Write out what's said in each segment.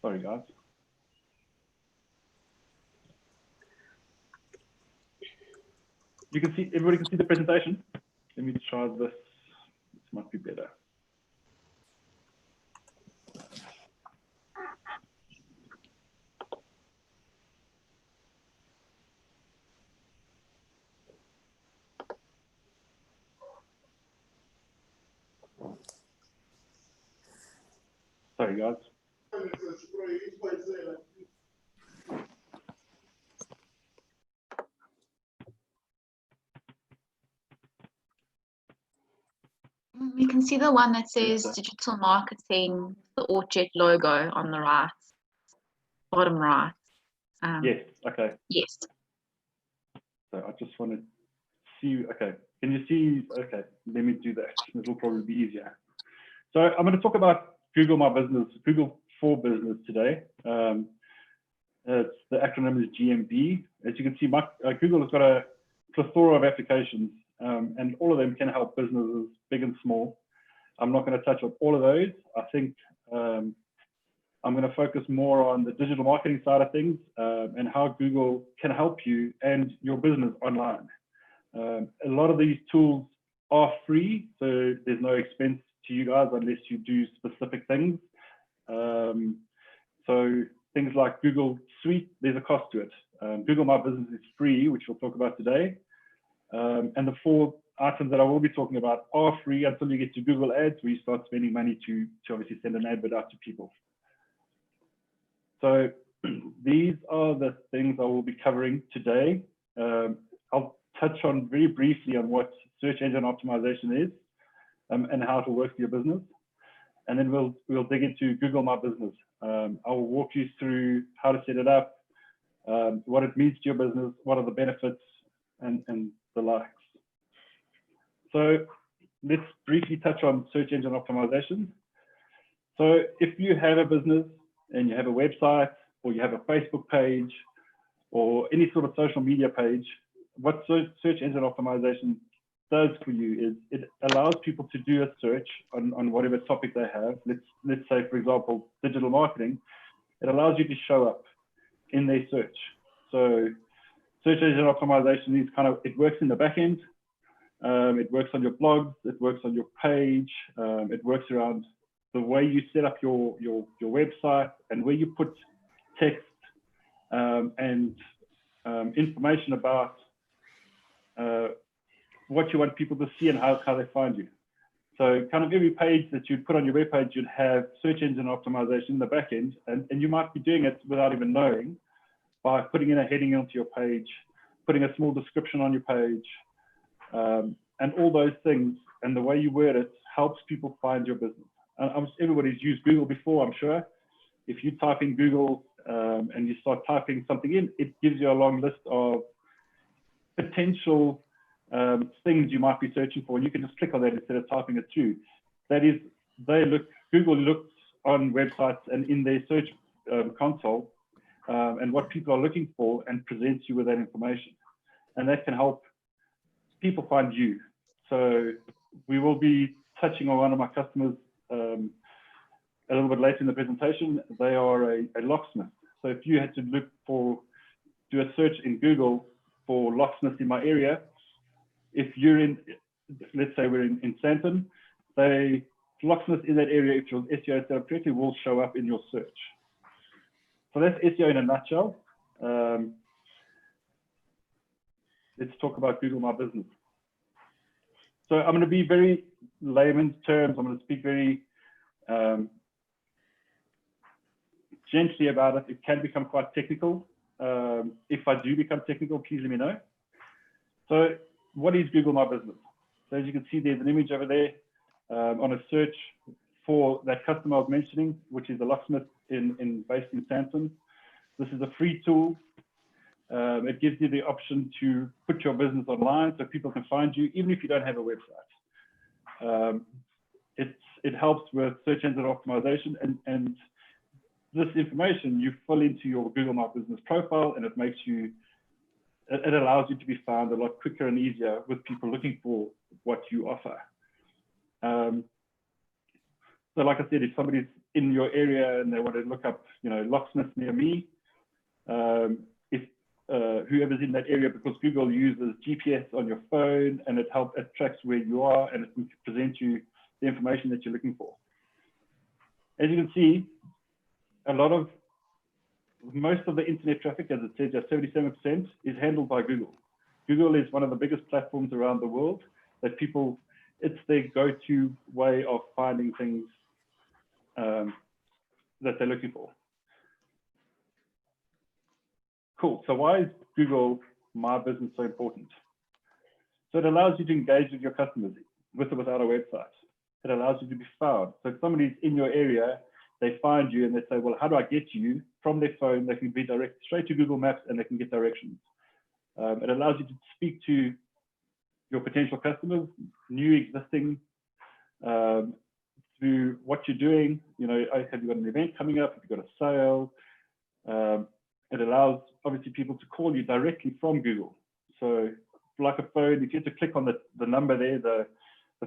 Sorry, guys. You can see, everybody can see the presentation. Let me try this. This might be better. Sorry, guys. We can see the one that says digital marketing, the Orchard logo on the right, bottom right. Yes, okay. Yes. So I just want to see, okay. Can you see? Okay, let me do that. This will probably be easier. So I'm going to talk about Google My Business, Google for Business today. The acronym is GMB. As you can see, Google has got a plethora of applications, and all of them can help businesses, big and small. I'm not going to touch on all of those. I think I'm going to focus more on the digital marketing side of things and how Google can help you and your business online. A lot of these tools are free, so there's no expense to you guys unless you do specific things. So things like Google Suite, there's a cost to it. Google My Business is free, which we'll talk about today. And the 4 items that I will be talking about are free until you get to Google Ads, where you start spending money to obviously send an advert out to people. So these are the things I will be covering today. I'll touch on very briefly on what search engine optimization is and how it works for your business. And then we'll dig into Google My Business. I will walk you through how to set it up, what it means to your business, what are the benefits, and the likes. So let's briefly touch on search engine optimization. So if you have a business and you have a website, or you have a Facebook page, or any sort of social media page, what search engine optimization does for you is it allows people to do a search on whatever topic they have. Let's say, for example, digital marketing. It allows you to show up in their search. So search engine optimization is it works in the back end. It works on your blogs. It works on your page. It works around the way you set up your website and where you put text and information about what you want people to see and how they find you. So every page that you put on your web page, you'd have search engine optimization in the back end, and you might be doing it without even knowing by putting in a heading onto your page, putting a small description on your page, and all those things, and the way you word it helps people find your business. Everybody's used Google before, I'm sure. If you type in Google and you start typing something in, it gives you a long list of potential things you might be searching for, and you can just click on that instead of typing it through. That is, Google looks on websites and in their search console and what people are looking for and presents you with that information. And that can help people find you. So we will be touching on one of my customers a little bit later in the presentation. They are a locksmith. So if you had to do a search in Google for locksmith in my area, if you're in, let's say we're in Sandton, locksmith in that area, if your SEO is set up correctly, will show up in your search. So that's SEO in a nutshell. Let's talk about Google My Business. So I'm going to be very layman's terms. I'm going to speak very gently about it. It can become quite technical. If I do become technical, please let me know. So what is Google My Business? So as you can see, there's an image over there on a search for that customer I was mentioning, which is a locksmith based in Sandton. This is a free tool. It gives you the option to put your business online so people can find you, even if you don't have a website. It helps with search engine optimization, and this information you fill into your Google My Business profile, and it allows you to be found a lot quicker and easier with people looking for what you offer. So like I said, if somebody's in your area and they want to look up, locksmith near me, if whoever's in that area, because Google uses GPS on your phone and it tracks where you are and it can present you the information that you're looking for. As you can see, most of the internet traffic, as it says, 77% is handled by Google. Google is one of the biggest platforms around the world that it's their go-to way of finding things that they're looking for. Cool. So why is Google My Business so important? So it allows you to engage with your customers with or without a website. It allows you to be found. So if somebody's in your area, they find you and they say, well, how do I get to you? From their phone, they can be directed straight to Google Maps and they can get directions. It allows you to speak to your potential customers, new, existing, through what you're doing. Have you got an event coming up? Have you got a sale? It allows, obviously, people to call you directly from Google. So like a phone, if you have to click on the number there, the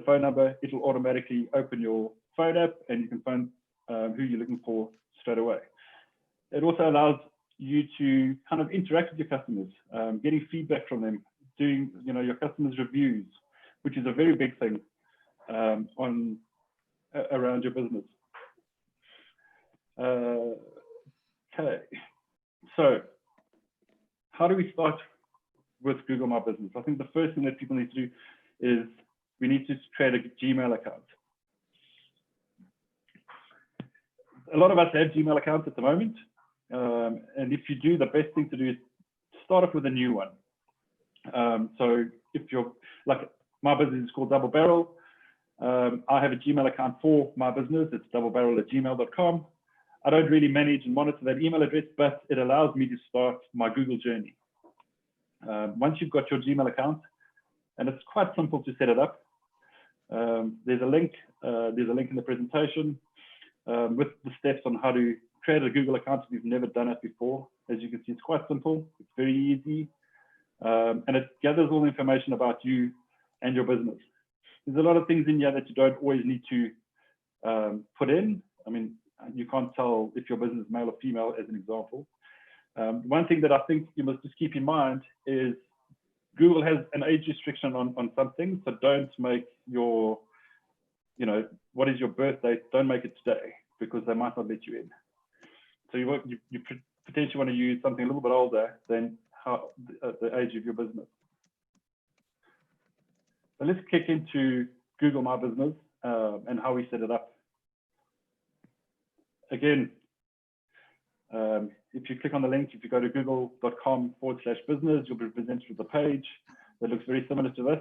phone number, it'll automatically open your phone app and you can find who you're looking for straight away. It also allows you to kind of interact with your customers, getting feedback from them, doing your customers' reviews, which is a very big thing around your business. Okay, so how do we start with Google My Business? I think the first thing that people need to do is we need to create a Gmail account. A lot of us have Gmail accounts at the moment. And if you do, the best thing to do is start off with a new one. So if you're like, my business is called Double Barrel. I have a Gmail account for my business. It's doublebarrel@gmail.com. I don't really manage and monitor that email address, but it allows me to start my Google journey. Once you've got your Gmail account, and it's quite simple to set it up. There's a link in the presentation with the steps on how to create a Google account if you've never done it before. As you can see, it's quite simple. It's very easy. And it gathers all the information about you and your business. There's a lot of things in here that you don't always need to put in. I mean, you can't tell if your business is male or female, as an example. One thing that I think you must just keep in mind is Google has an age restriction on some things, so don't make your, what is your birth date? Don't make it today, because they might not let you in. So you potentially want to use something a little bit older than the age of your business. So let's kick into Google My Business and how we set it up. Again, if you click on the link, if you go to google.com/business, you'll be presented with a page that looks very similar to this.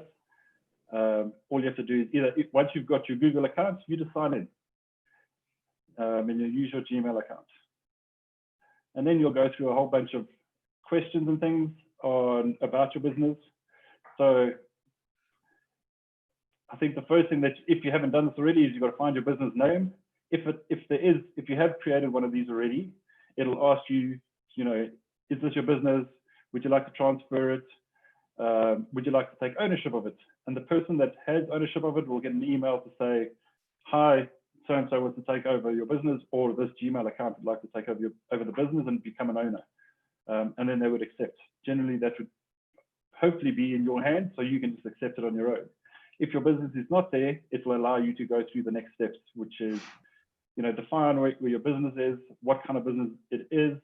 All you have to do is once you've got your Google account, you just sign in and you use your Gmail account. And then you'll go through a whole bunch of questions and things about your business. So I think the first thing that, if you haven't done this already, is you've got to find your business name. If you have created one of these already, it'll ask you, is this your business? Would you like to transfer it? Would you like to take ownership of it? And the person that has ownership of it will get an email to say, hi, so-and-so wants to take over your business, or this Gmail account would like to take over the business and become an owner. And then they would accept. Generally, that would hopefully be in your hands, so you can just accept it on your own. If your business is not there, it will allow you to go through the next steps, which is, define where your business is, what kind of business it is.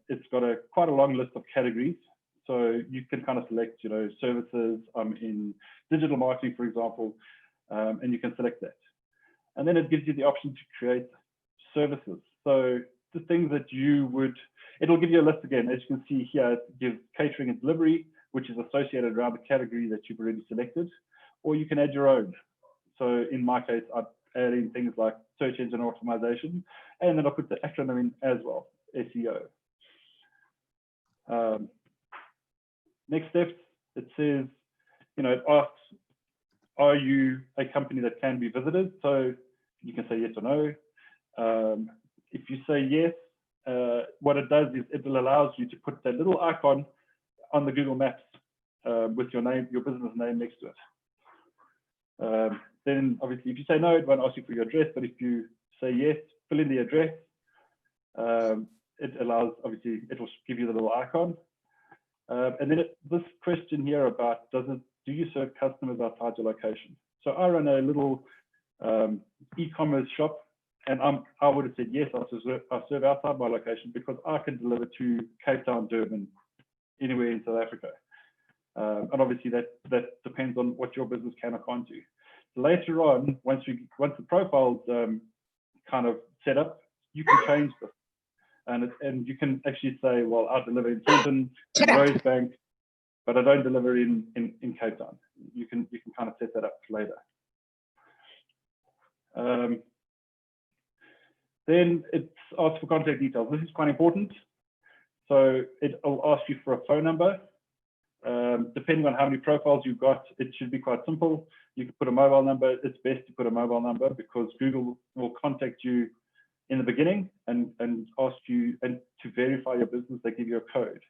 It's got quite a long list of categories. So you can kind of select, services. I'm in digital marketing, for example, and you can select that. And then it gives you the option to create services. So the things that it'll give you a list again. As you can see here, it gives catering and delivery, which is associated around the category that you've already selected, or you can add your own. So in my case, I'd add in things like search engine optimization, and then I'll put the acronym in as well, SEO. Next steps, it says, it asks, are you a company that can be visited? So you can say yes or no. If you say yes, what it does is it allows you to put that little icon on the Google Maps with your business name next to it. then obviously if you say no, it won't ask you for your address, but if you say yes, fill in the address. It allows, obviously, it will give you the little icon. And then this question here about do you serve customers outside your location? So I run a little e-commerce shop, and I would have said yes, I serve outside my location because I can deliver to Cape Town, Durban, anywhere in South Africa. And obviously that depends on what your business can or can't do. Later on, once the profile's kind of set up, you can change this. And you can actually say, well, I deliver in Durban, in Rosebank, but I don't deliver in Cape Town. You can kind of set that up later. Then it asks for contact details. This is quite important. So it will ask you for a phone number. Depending on how many profiles you've got, it should be quite simple. You can put a mobile number. It's best to put a mobile number because Google will contact you in the beginning and ask you, and to verify your business, they give you a code.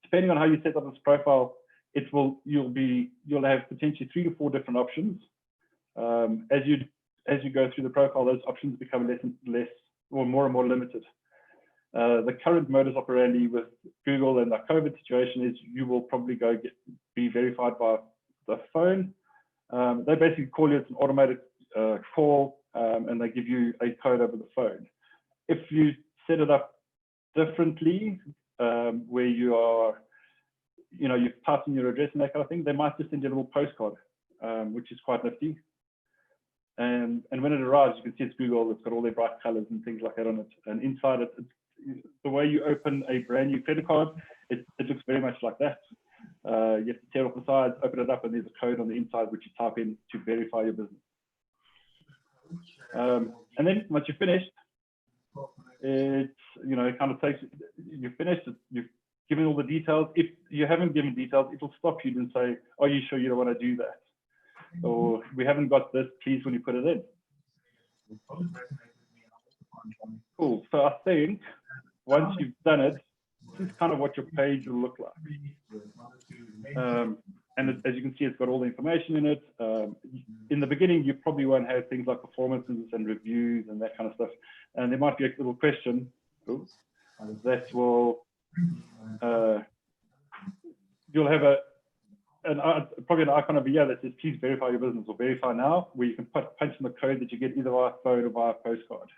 Depending on how you set up this profile, you'll have potentially 3 to 4 different options. As you go through the profile, those options become less or more and more limited. The current modus operandi with Google and the COVID situation is you will probably be verified by the phone. They basically call you, it's an automated call, and they give you a code over the phone. If you set it up differently, where you are, you've passed in your address and that kind of thing, they might just send you a little postcard, which is quite nifty. And when it arrives, you can see it's Google. It's got all their bright colors and things like that on it. And inside it, the way you open a brand new credit card, it looks very much like that. You have to tear off the sides, open it up, and there's a code on the inside which you type in to verify your business. And then once you're finished, it kind of takes, you're finished, you've given all the details. If you haven't given details, it will stop you and say, are you sure you don't want to do that? Or we haven't got this, please, when you put it in. Cool. So I think once you've done it, this is kind of what your page will look like. And as you can see, it's got all the information in it. In the beginning, you probably won't have things like performances and reviews and that kind of stuff. And there might be a little question that will, you'll have probably an icon over here that says, please verify your business or verify now, where you can punch in the code that you get either via phone or via postcard.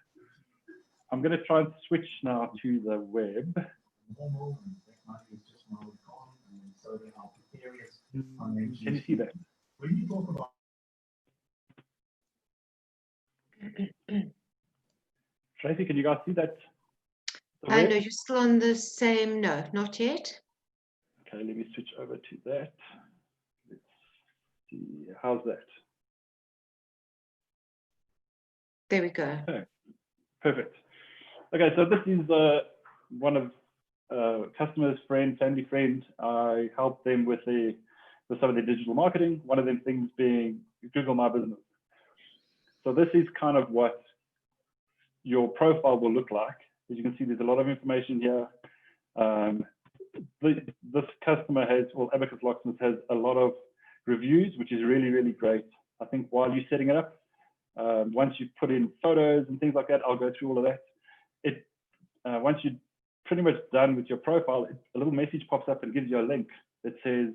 I'm going to try and switch now to the web. Can you see that? Tracy, can you guys see that? I know you're still on the same, no, not yet. Okay, let me switch over to that. Let's see, how's that? There we go. Okay, perfect. Okay, so this is one of customers, family friend. I help them with some of their digital marketing. One of them things being Google My Business. So this is kind of what your profile will look like. As you can see, there's a lot of information here. This customer Abacus Locksmith has a lot of reviews, which is really, really great. I think while you're setting it up, once you put in photos and things like that, I'll go through all of that. Once you're pretty much done with your profile, a little message pops up and gives you a link that says,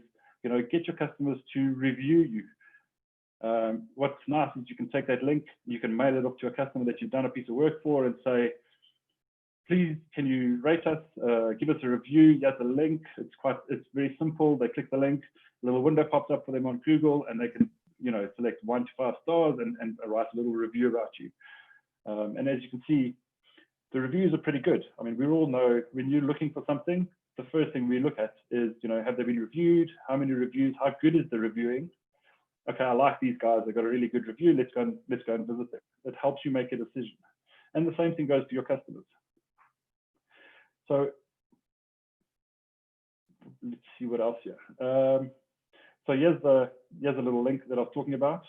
get your customers to review you. What's nice is you can take that link, you can mail it up to a customer that you've done a piece of work for and say, please, can you rate us, give us a review, here's a link. It's very simple. They click the link, a little window pops up for them on Google, and they can, select 1 to 5 stars and write a little review about you. And as you can see, the reviews are pretty good. I mean, we all know when you're looking for something, the first thing we look at is, have they been reviewed? How many reviews? How good is the reviewing? Okay, I like these guys. They've got a really good review. Let's go and visit them. It helps you make a decision. And the same thing goes to your customers. So let's see what else here. So here's a little link that I was talking about.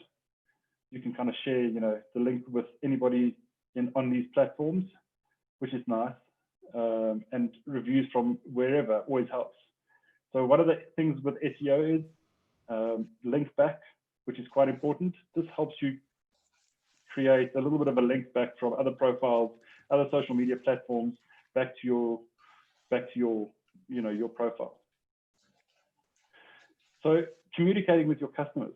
You can kind of share, the link with anybody on these platforms, which is nice. And reviews from wherever always helps. So one of the things with SEO is link back. which is quite important. This helps you create a little bit of a link back from other profiles, other social media platforms, back to your your profile. So communicating with your customers.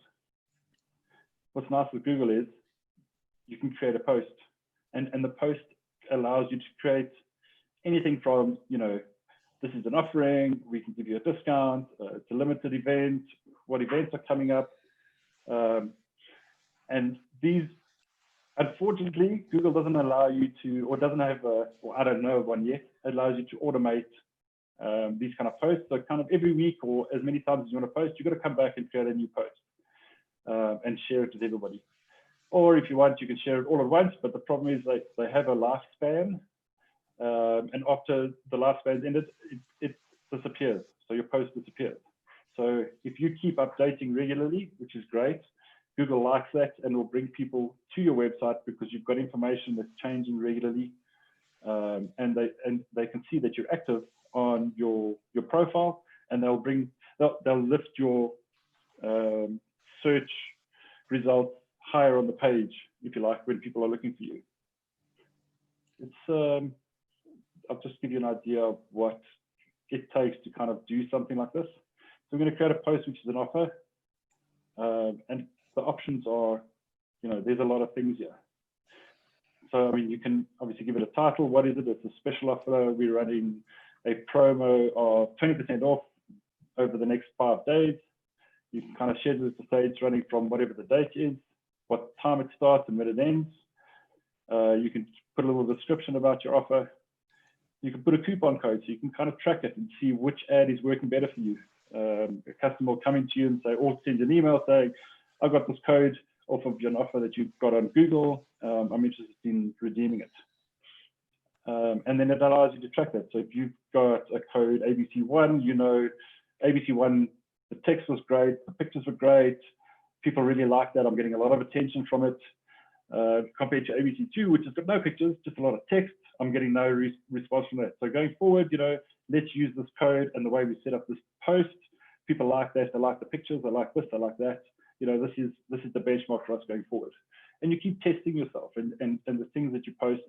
What's nice with Google is you can create a post, and the post allows you to create anything from, this is an offering, we can give you a discount, it's a limited event, what events are coming up. And these, unfortunately, Google doesn't allow you to, or doesn't have, or I don't know of one yet, allows you to automate these kind of posts. So kind of every week or as many times as you want to post, you've got to come back and create a new post and share it with everybody. Or if you want, you can share it all at once, but the problem is they have a lifespan. And after the lifespan's ended, it disappears. So your post disappears. So if you keep updating regularly, which is great, Google likes that and will bring people to your website because you've got information that's changing regularly. And they can see that you're active on your profile, and they'll lift your search results higher on the page, if you like, when people are looking for you. It's I'll just give you an idea of what it takes to kind of do something like this. So I'm going to create a post which is an offer, and the options are, there's a lot of things here. So I mean, you can obviously give it a title. What is it? It's a special offer. We're running a promo of 20% off over the next 5 days. You can kind of schedule it to say it's running from whatever the date is, what time it starts and when it ends. You can put a little description about your offer. You can put a coupon code so you can kind of track it and see which ad is working better for you. A customer will come into you and say, or send an email saying, I've got this code off of an offer that you've got on Google. I'm interested in redeeming it. And then it allows you to track that. So if you've got a code ABC1, ABC1, the text was great, the pictures were great, people really like that, I'm getting a lot of attention from it. Compared to ABC2, which has got no pictures, just a lot of text, I'm getting no response from that. So going forward, let's use this code and the way we set up this post. People like that, they like the pictures, they like this, they like that. This is the benchmark for us going forward. And you keep testing yourself and the things that you post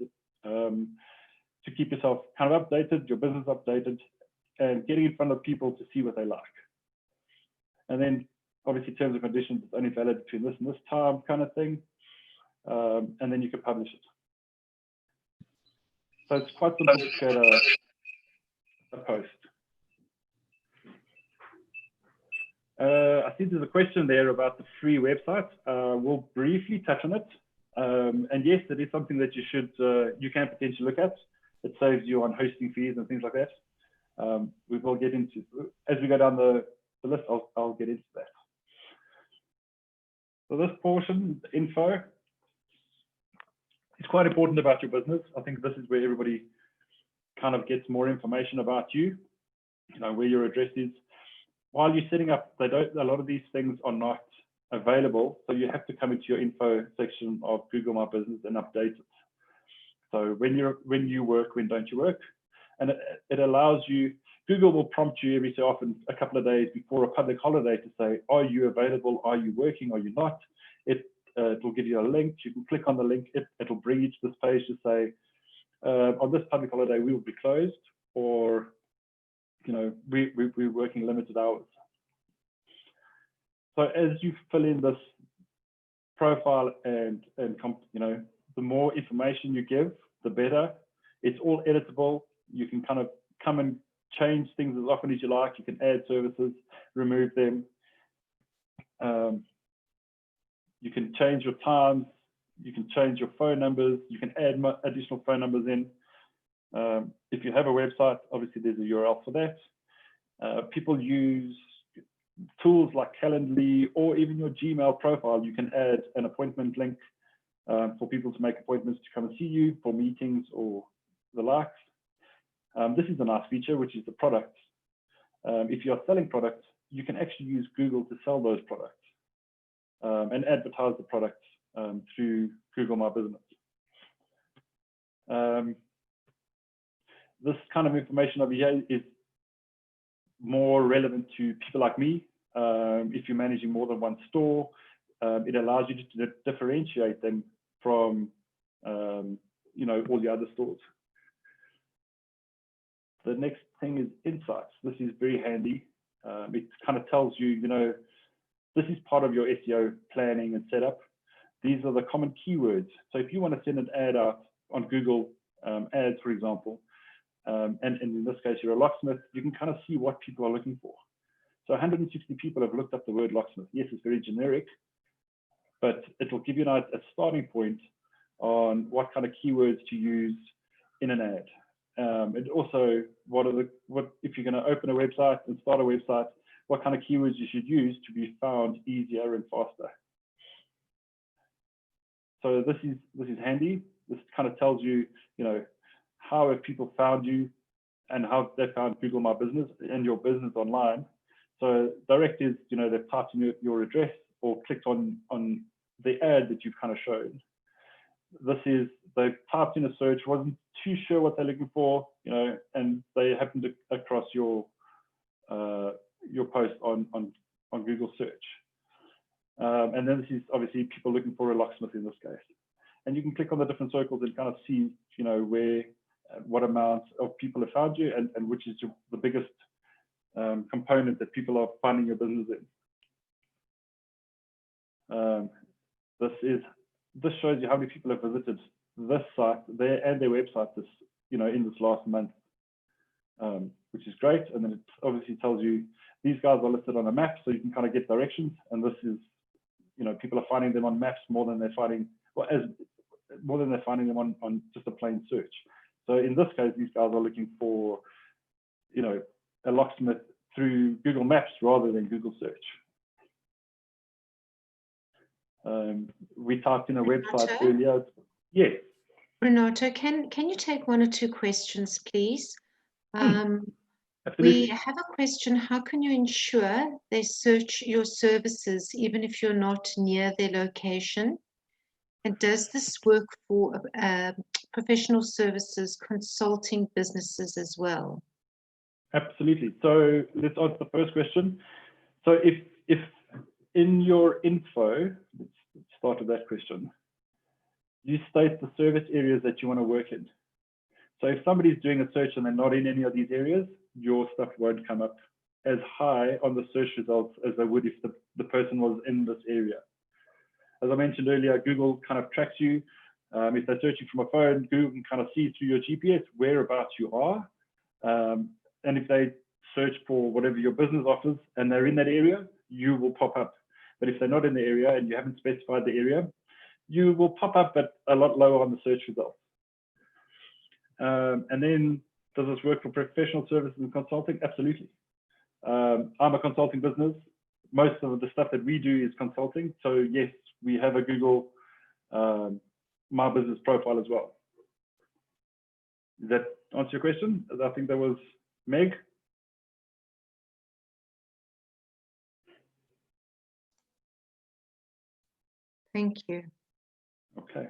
to keep yourself kind of updated, your business updated, and getting in front of people to see what they like. And then obviously terms and conditions, it's only valid between this and this time kind of thing. And then you can publish it. So it's quite simple to create a post. I think there's a question there about the free website. We'll briefly touch on it. And yes, it is something that you can potentially look at. It saves you on hosting fees and things like that. We will get into, as we go down the list, I'll get into that. So this portion, the info, it's quite important about your business. I think this is where everybody kind of gets more information about you, where your address is. While you're setting up, a lot of these things are not available. So you have to come into your info section of Google My Business and update it. So when you work, when don't you work? And it allows you, Google will prompt you every so often, a couple of days before a public holiday to say, are you available? Are you working? Are you not? It will give you a link. You can click on the link. It'll bring you to this page to say, on this public holiday, we will be closed, or we're working limited hours. So as you fill in this profile and the more information you give, the better. It's all editable. You can kind of come and change things as often as you like. You can add services, remove them. You can change your times. You can change your phone numbers. You can add additional phone numbers in. If you have a website, obviously there's a URL for that. People use tools like Calendly or even your Gmail profile. You can add an appointment link for people to make appointments to come and see you for meetings or the likes. This is a nice feature, which is the products. If you're selling products, you can actually use Google to sell those products and advertise the products through Google My Business. This kind of information over here is more relevant to people like me. If you're managing more than one store, it allows you to differentiate them from, you know, all the other stores. The next thing is insights. This is very handy. It kind of tells you, you know, this is part of your SEO planning and setup. These are the common keywords. So if you want to send an ad out on Google Ads, for example, and in this case, you're a locksmith, you can kind of see what people are looking for. So 160 people have looked up the word locksmith. Yes, it's very generic, but it will give you a starting point on what kind of keywords to use in an ad. And also, if you're going to open a website and start a website, what kind of keywords you should use to be found easier and faster. So this is handy. This kind of tells you, you know, how have people found you and how they found Google My Business and your business online. So direct is, you know, they've typed in your address or clicked on the ad that you've kind of shown. This is, they've typed in a search, wasn't too sure what they're looking for, you know, and they happened to across your post on Google search. And then this is obviously people looking for a locksmith in this case. And you can click on the different circles and kind of see, you know, where, what amount of people have found you and which is the biggest component that people are finding your business in. This shows you how many people have visited this site, their website, in this last month, which is great. And then it obviously tells you these guys are listed on a map, so you can kind of get directions. And this is, you know, people are finding them on maps more than they're finding, them on just a plain search. So in this case, these guys are looking for, you know, a locksmith through Google Maps rather than Google search. We typed in a website earlier. Yes. Renato, can you take one or two questions, please? Absolutely. We have a question. How can you ensure they search your services even if you're not near their location? And does this work for professional services, consulting businesses as well? Absolutely. So let's answer the first question. So if in your info, let's start with that question, you state the service areas that you want to work in. So if somebody's doing a search and they're not in any of these areas, your stuff won't come up as high on the search results as they would if the person was in this area. As I mentioned earlier, Google kind of tracks you. If they're searching from a phone, Google can kind of see through your GPS whereabouts you are. And if they search for whatever your business offers and they're in that area, you will pop up. But if they're not in the area and you haven't specified the area, you will pop up but a lot lower on the search results. And then, does this work for professional services and consulting? Absolutely. I'm a consulting business. Most of the stuff that we do is consulting. So yes, we have a Google My Business profile as well. Does that answer your question? I think that was Meg. Thank you. Okay.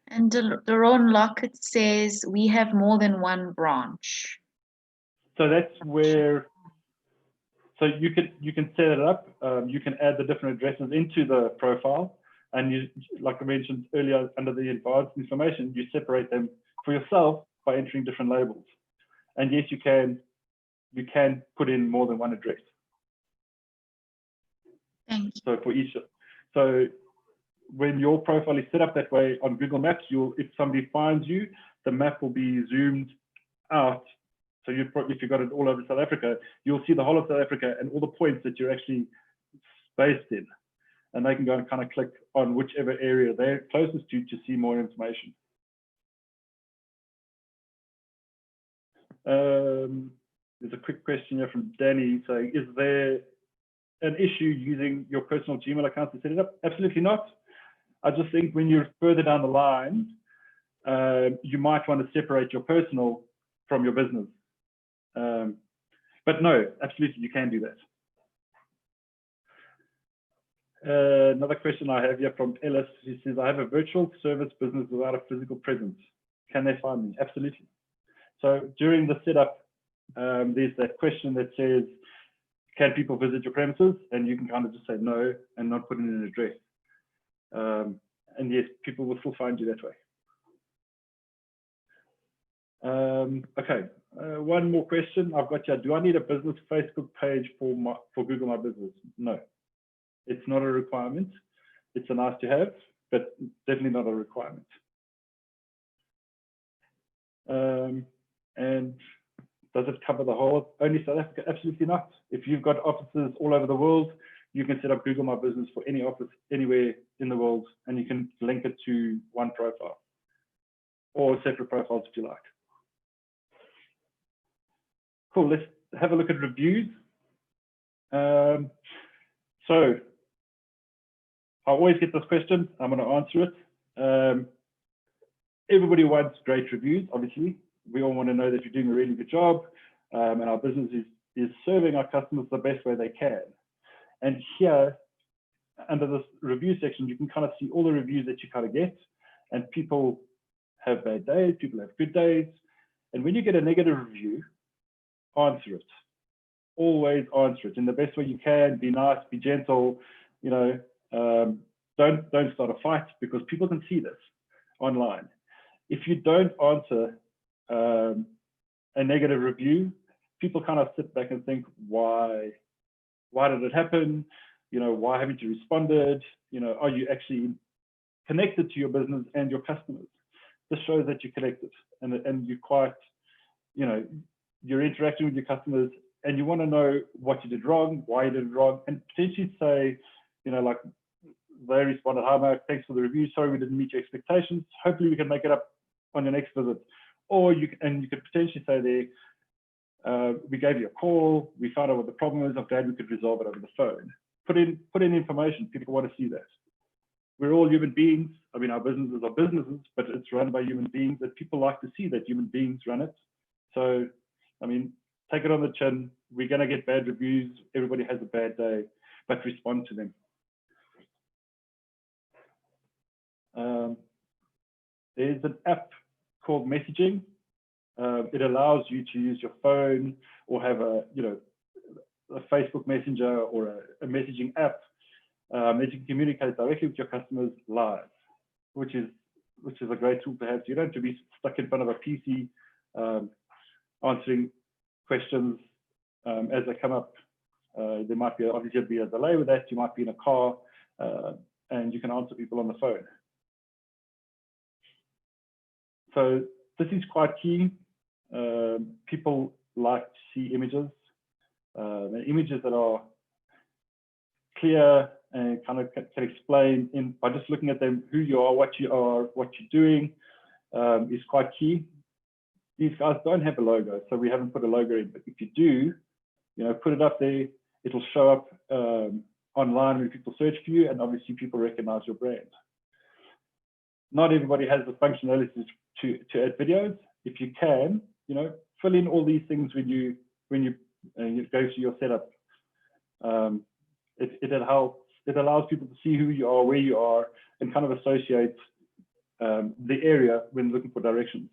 And Daron Lockett says we have more than one branch. So that's where, so you can set it up. You can add the different addresses into the profile, and you, like I mentioned earlier, under the advanced information, you separate them for yourself by entering different labels. And yes, you can put in more than one address. Thank you. So for each, so when your profile is set up that way on Google Maps, if somebody finds you, the map will be zoomed out. So if you've got it all over South Africa, you'll see the whole of South Africa and all the points that you're actually based in. And they can go and kind of click on whichever area they're closest to see more information. There's a quick question here from Danny saying, is there an issue using your personal Gmail account to set it up? Absolutely not. I just think when you're further down the line, you might want to separate your personal from your business. But no, absolutely, you can do that. Another question I have here from Ellis, who says, I have a virtual service business without a physical presence. Can they find me? Absolutely. So during the setup, there's that question that says, can people visit your premises? And you can kind of just say no and not put in an address. And yes, people will still find you that way. Okay, one more question I've got here. Do I need a business Facebook page for Google My Business? No, it's not a requirement. It's a nice to have, but definitely not a requirement. And does it cover the whole? Only South Africa? Absolutely not. If you've got offices all over the world, you can set up Google My Business for any office anywhere in the world, and you can link it to one profile or separate profiles if you like. Cool, let's have a look at reviews. So I always get this question. I'm going to answer it. Everybody wants great reviews, obviously. We all want to know that you're doing a really good job, and our business is serving our customers the best way they can. And here, under this review section, you can kind of see all the reviews that you kind of get, and people have bad days, people have good days. And when you get a negative review, answer it. Always answer it in the best way you can. Be nice, be gentle, you know, don't start a fight, because people can see this online. If you don't answer a negative review, people kind of sit back and think, why did it happen? You know, why haven't you responded? You know, are you actually connected to your business and your customers? This shows that you're connected, and you're quite, you know, you're interacting with your customers, and you want to know what you did wrong, why you did it wrong, and potentially say, you know, like, they responded, hi Mark, thanks for the review, sorry we didn't meet your expectations, hopefully we can make it up on your next visit. Or you could potentially say there, we gave you a call, we found out what the problem is, I'm glad we could resolve it over the phone. Put in information. People want to see that. We're all human beings. I mean, our businesses are businesses, but it's run by human beings, that people like to see that human beings run it. So, I mean, take it on the chin. We're going to get bad reviews. Everybody has a bad day, but respond to them. There's an app called Messaging. It allows you to use your phone or have a Facebook Messenger or a messaging app that you can communicate directly with your customers live, which is a great tool to have. So you don't have to be stuck in front of a PC answering questions as they come up. There might be obviously a delay with that. You might be in a car and you can answer people on the phone. So this is quite key. People like to see images, and images that are clear and kind of can explain by just looking at them who you are, what you're doing, is quite key. These guys don't have a logo, so we haven't put a logo in. But if you do, you know, put it up there. It'll show up online when people search for you, and obviously people recognize your brand. Not everybody has the functionality to add videos. If you can, you know, fill in all these things when you go through your setup. It helps. It allows people to see who you are, where you are, and kind of associate the area when looking for directions.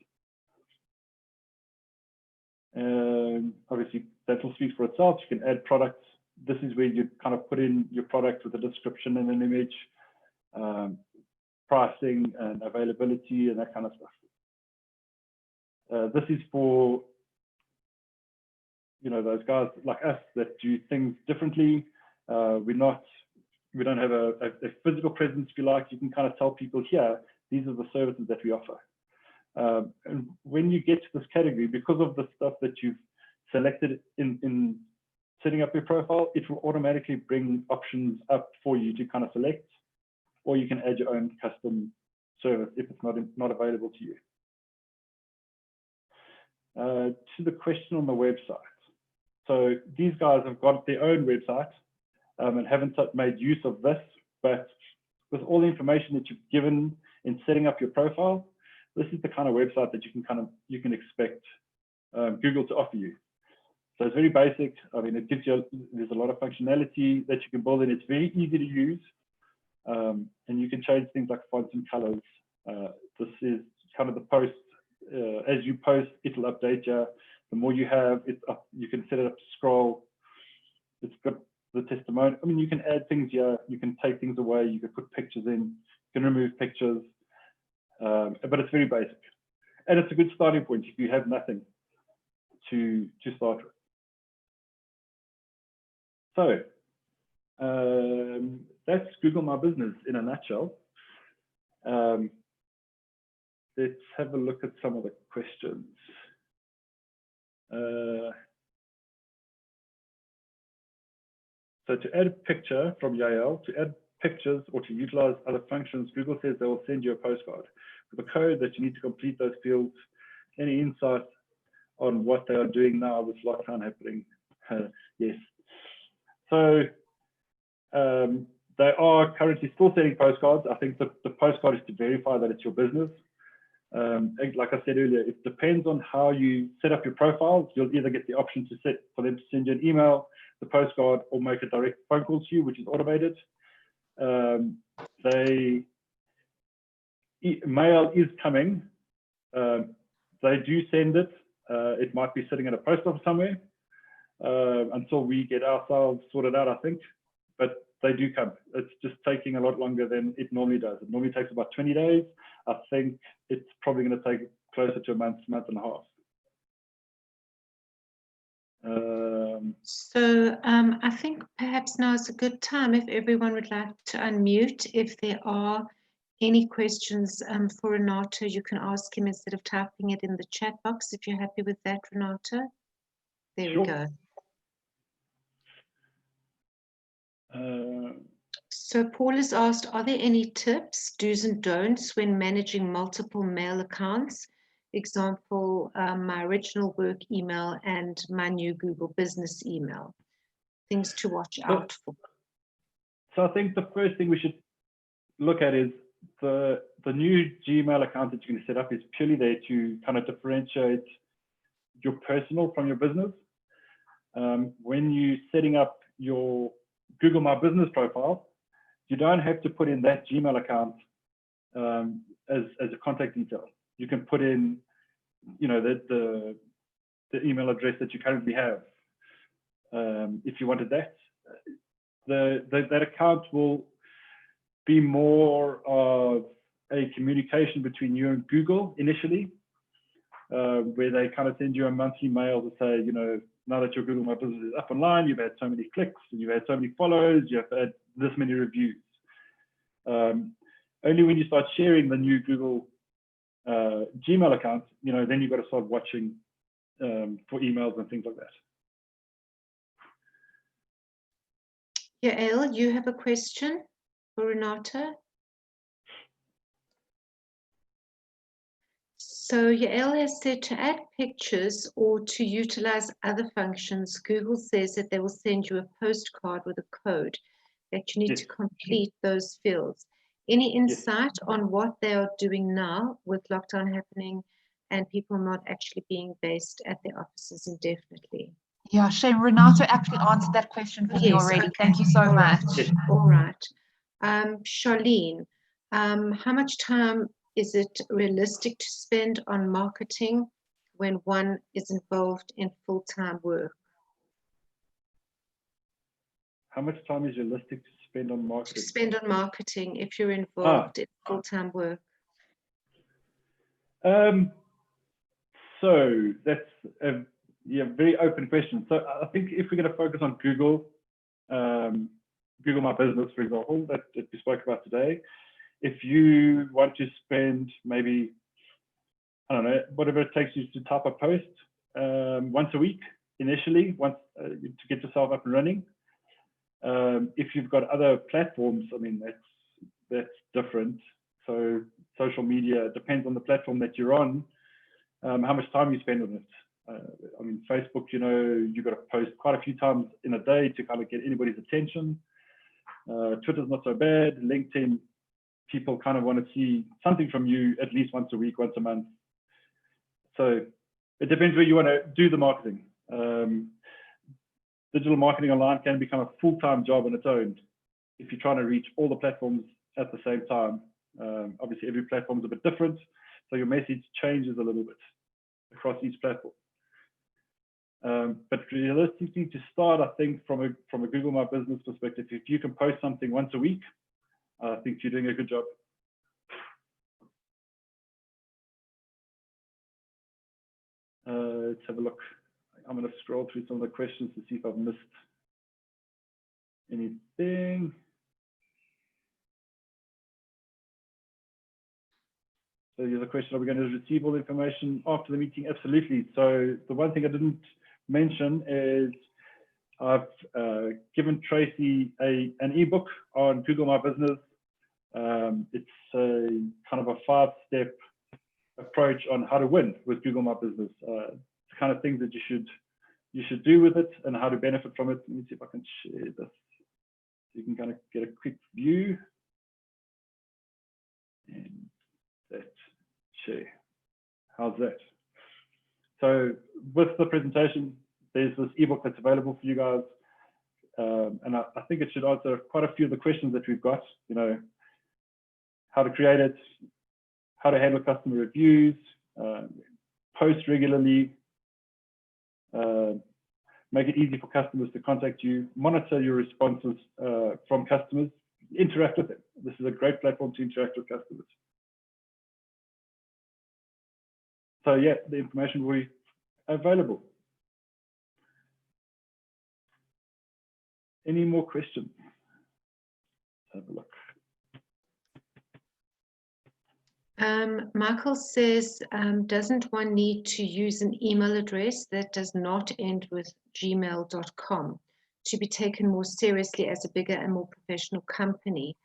Obviously, that will speak for itself. You can add products. This is where you kind of put in your product with a description and an image, pricing and availability and that kind of stuff. This is for, you know, those guys like us that do things differently. We don't have a physical presence, if you like. You can kind of tell people here, these are the services that we offer. And when you get to this category, because of the stuff that you've selected in setting up your profile, it will automatically bring options up for you to kind of select, or you can add your own custom service if it's not available to you. To the question on the website. So these guys have got their own website and haven't made use of this, but with all the information that you've given in setting up your profile, this is the kind of website that you can expect Google to offer you. So it's very basic. I mean, there's a lot of functionality that you can build in. It's very easy to use, and you can change things like fonts and colors. This is kind of the post. As you post, it'll update you. The more you have, you can set it up to scroll. It's got the testimonial. I mean, you can add things here, you can take things away, you can put pictures in, you can remove pictures, but it's very basic. And it's a good starting point if you have nothing to start with. So that's Google My Business in a nutshell. Let's have a look at some of the questions. So to add a picture from Yael, to add pictures or to utilize other functions, Google says they will send you a postcard with a code that you need to complete those fields. Any insight on what they are doing now with lockdown happening? Yes. So they are currently still sending postcards. I think the postcard is to verify that it's your business. Like I said earlier, it depends on how you set up your profiles. You'll either get the option to set for them to send you an email, the postcard, or make a direct phone call to you, which is automated. Mail is coming. They do send it. It might be sitting at a post office somewhere until we get ourselves sorted out, I think. But they do come. It's just taking a lot longer than it normally does. It normally takes about 20 days. I think it's probably going to take closer to a month and a half. I think perhaps now is a good time if everyone would like to unmute. If there are any questions for Renato, you can ask him instead of typing it in the chat box, if you're happy with that, Renato. There we go. So Paul has asked, are there any tips, do's and don'ts when managing multiple mail accounts? Example, my original work email and my new Google business email. Things to watch out for. So I think the first thing we should look at is the new Gmail account that you're going to set up is purely there to kind of differentiate your personal from your business. When you're setting up your Google My Business profile, you don't have to put in that Gmail account as a contact detail. You can put in, you know, the email address that you currently have. If you wanted that, that account will be more of a communication between you and Google initially, where they kind of send you a monthly mail to say, you know, now that your Google My Business is up online, you've had so many clicks, and you've had so many follows, you've had this many reviews. Only when you start sharing the new Google Gmail account, you know, then you've got to start watching for emails and things like that. Yael, you have a question for Renato? So Yael has said to add pictures or to utilize other functions, Google says that they will send you a postcard with a code that you need to complete those fields. Any insight on what they are doing now with lockdown happening and people not actually being based at their offices indefinitely? Yeah, shame. Renato actually answered that question for me already. Okay. Thank you so much. All right. Charlene, how much time is it realistic to spend on marketing when one is involved in full-time work? How much time is realistic to spend on marketing? To spend on marketing if you're involved in full-time work. So that's a very open question. So I think if we're going to focus on Google, Google My Business, for example, that we spoke about today, if you want to spend maybe, I don't know, whatever it takes you to type a post once a week initially, to get yourself up and running. If you've got other platforms, I mean, that's different. So social media, depends on the platform that you're on, how much time you spend on it. I mean, Facebook, you know, you've got to post quite a few times in a day to kind of get anybody's attention. Twitter's not so bad. LinkedIn, people kind of want to see something from you at least once a week, once a month. So it depends where you want to do the marketing. Digital marketing online can become a full-time job on its own if you're trying to reach all the platforms at the same time. Obviously, every platform is a bit different, so your message changes a little bit across each platform. But realistically, to start, I think from a Google My Business perspective, if you can post something once a week, I think you're doing a good job. Let's have a look. I'm going to scroll through some of the questions to see if I've missed anything. So here's a question: are we going to receive all the information after the meeting? Absolutely. So the one thing I didn't mention is I've given Tracy an ebook on Google My Business. It's a kind of a 5-step approach on how to win with Google My Business. The kind of things that you should do with it and how to benefit from it. Let me see if I can share this so you can kind of get a quick view. And that share. How's that? So with the presentation, there's this ebook that's available for you guys. And I think it should answer quite a few of the questions that we've got, you know, how to create it, how to handle customer reviews, post regularly, make it easy for customers to contact you, monitor your responses from customers, interact with them. This is a great platform to interact with customers. So yeah, the information will be available. Any more questions? Let's have a look. Michael says, doesn't one need to use an email address that does not end with gmail.com to be taken more seriously as a bigger and more professional company?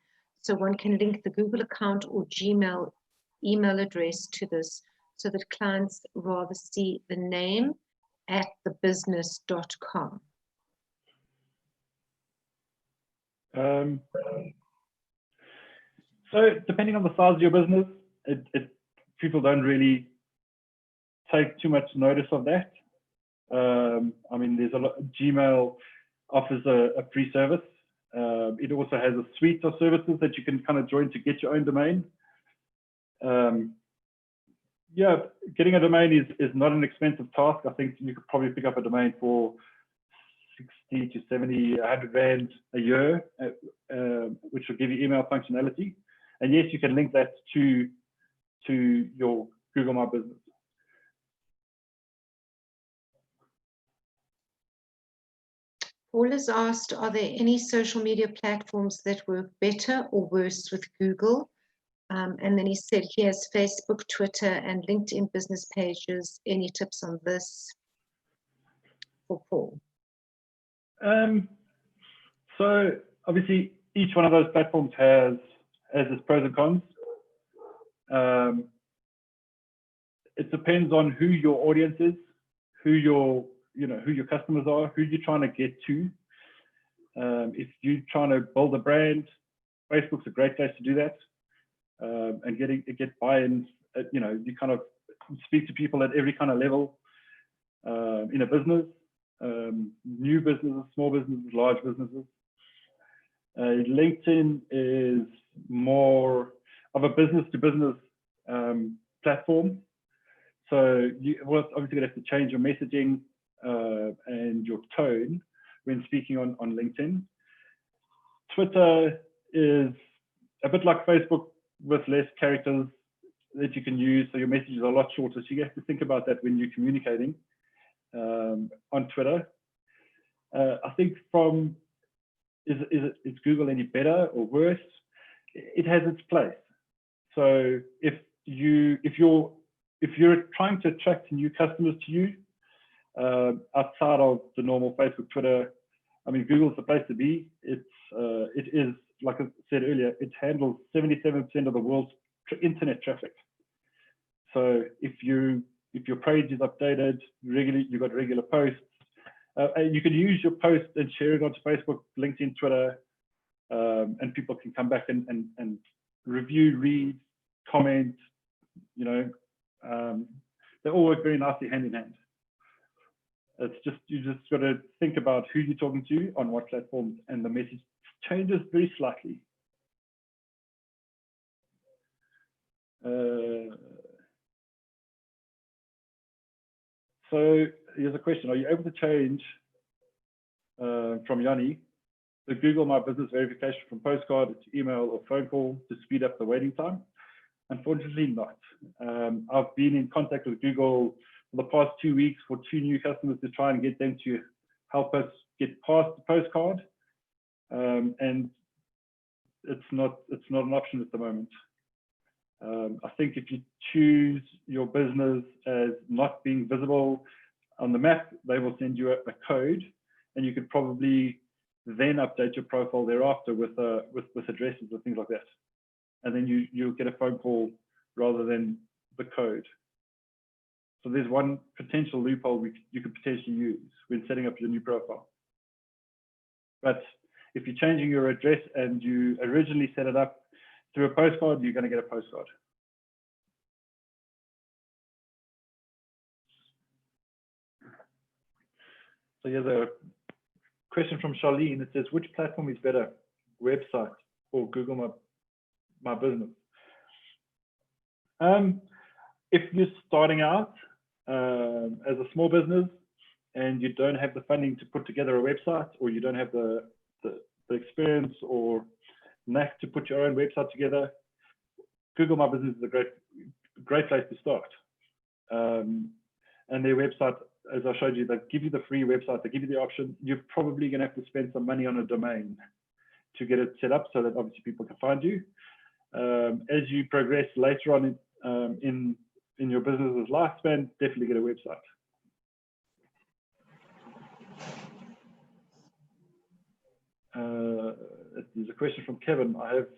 So one can link the Google account or Gmail email address to this so that clients rather see the name at thebusiness.com. So depending on the size of your business, people don't really take too much notice of that. I mean, there's a lot. Gmail offers a free service. It also has a suite of services that you can kind of join to get your own domain. Yeah, getting a domain is not an expensive task. I think you could probably pick up a domain for 60 to 70, 100 Rand a year, which will give you email functionality. And yes, you can link that to your Google My Business. Paul has asked, are there any social media platforms that work better or worse with Google? And then he said he has Facebook, Twitter, and LinkedIn business pages. Any tips on this for Paul? So obviously, each one of those platforms has its pros and cons. It depends on who your audience is, who your customers are, who you're trying to get to. If you're trying to build a brand, Facebook's a great place to do that. And get buy-in. You kind of speak to people at every kind of level in a business, new businesses, small businesses, large businesses. LinkedIn is more of a business-to-business platform. So you're obviously going to have to change your messaging and your tone when speaking on LinkedIn. Twitter is a bit like Facebook with less characters that you can use, so your messages are a lot shorter. So you have to think about that when you're communicating on Twitter. I think is Google any better or worse? It has its place. So if you're trying to attract new customers to you outside of the normal Facebook, Twitter, I mean, Google's the place to be. It is, like I said earlier, it handles 77% of the world's internet traffic. So if your page is updated regularly, you've got regular posts, you can use your post and share it onto Facebook, LinkedIn, Twitter, and people can come back and review, read, comment. They all work very nicely hand in hand. It's just, you just got to think about who you're talking to on what platforms, and the message changes very slightly. So here's a question. Are you able to change, from Yanni, the Google My Business verification from postcard to email or phone call to speed up the waiting time? Unfortunately not. I've been in contact with Google for the past 2 weeks for 2 new customers to try and get them to help us get past the postcard. And it's not an option at the moment. I think if you choose your business as not being visible on the map, they will send you a code, and you could probably then update your profile thereafter with addresses or things like that. And then you'll get a phone call rather than the code. So there's one potential loophole you could potentially use when setting up your new profile. But if you're changing your address and you originally set it up through a postcard, you're going to get a postcard. So here's a question from Charlene. It says, which platform is better, website or Google My Business? If you're starting out as a small business and you don't have the funding to put together a website, or you don't have the experience or knack to put your own website together, Google My Business is a great place to start. And their website, as I showed you, they give you the free website, they give you the option. You're probably going to have to spend some money on a domain to get it set up so that obviously people can find you. As you progress later on in your business's lifespan, definitely get a website. There's a question from Kevin. I have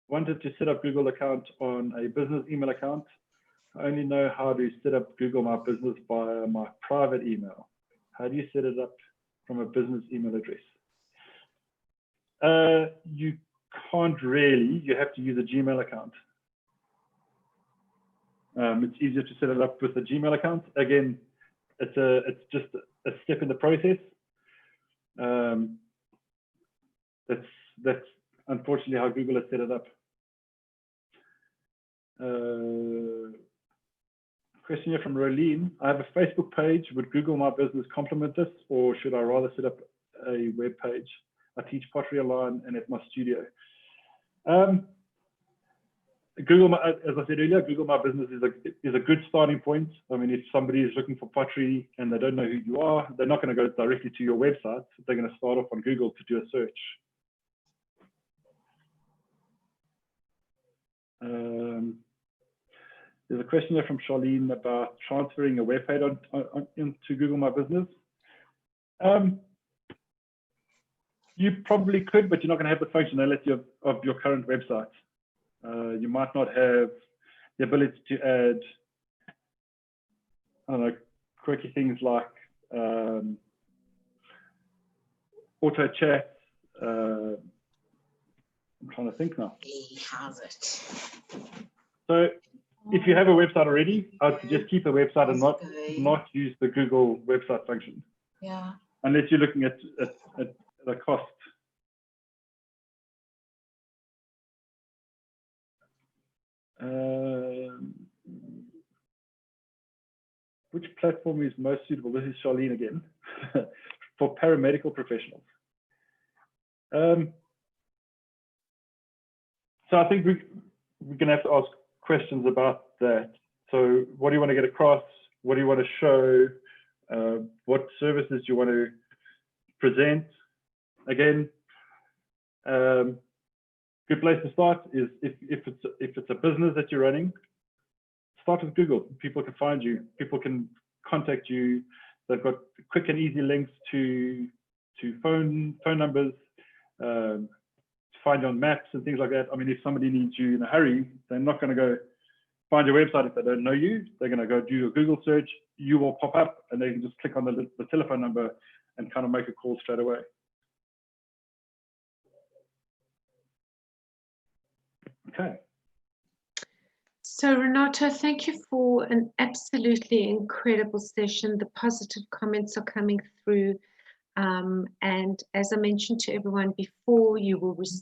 wanted to set up Google account on a business email account. I only know how to set up Google My Business via my private email. How do you set it up from a business email address? You can't really. You have to use a Gmail account. It's easier to set it up with a Gmail account. Again, it's just a step in the process. That's unfortunately how Google has set it up. Question here from Rolene. I have a Facebook page. Would Google My Business complement this, or should I rather set up a web page? I teach pottery online and at my studio. Google My, as I said earlier, Google My Business is a good starting point. I mean, if somebody is looking for pottery and they don't know who you are, they're not going to go directly to your website. They're going to start off on Google to do a search. There's a question there from Charlene about transferring a web page into Google My Business. You probably could, but you're not going to have the functionality of your current website. You might not have the ability to add, I don't know, quirky things like auto chat. I'm trying to think now. He has it. So if you have a website already, I'd suggest keep a website and not use the Google website function. Yeah. Unless you're looking at the cost. Which platform is most suitable? This is Charlene again. For paramedical professionals. So I think we're going to have to ask questions about that. So what do you want to get across? What do you want to show? What services do you want to present? Again, good place to start is if it's a business that you're running, start with Google. People can find you. People can contact you. They've got quick and easy links to phone numbers, to find you on maps and things like that. I mean, if somebody needs you in a hurry, they're not going to go find your website if they don't know you. They're going to go do a Google search. You will pop up, and they can just click on the telephone number and kind of make a call straight away. Okay. So Renato, thank you for an absolutely incredible session. The positive comments are coming through. And as I mentioned to everyone before, you will receive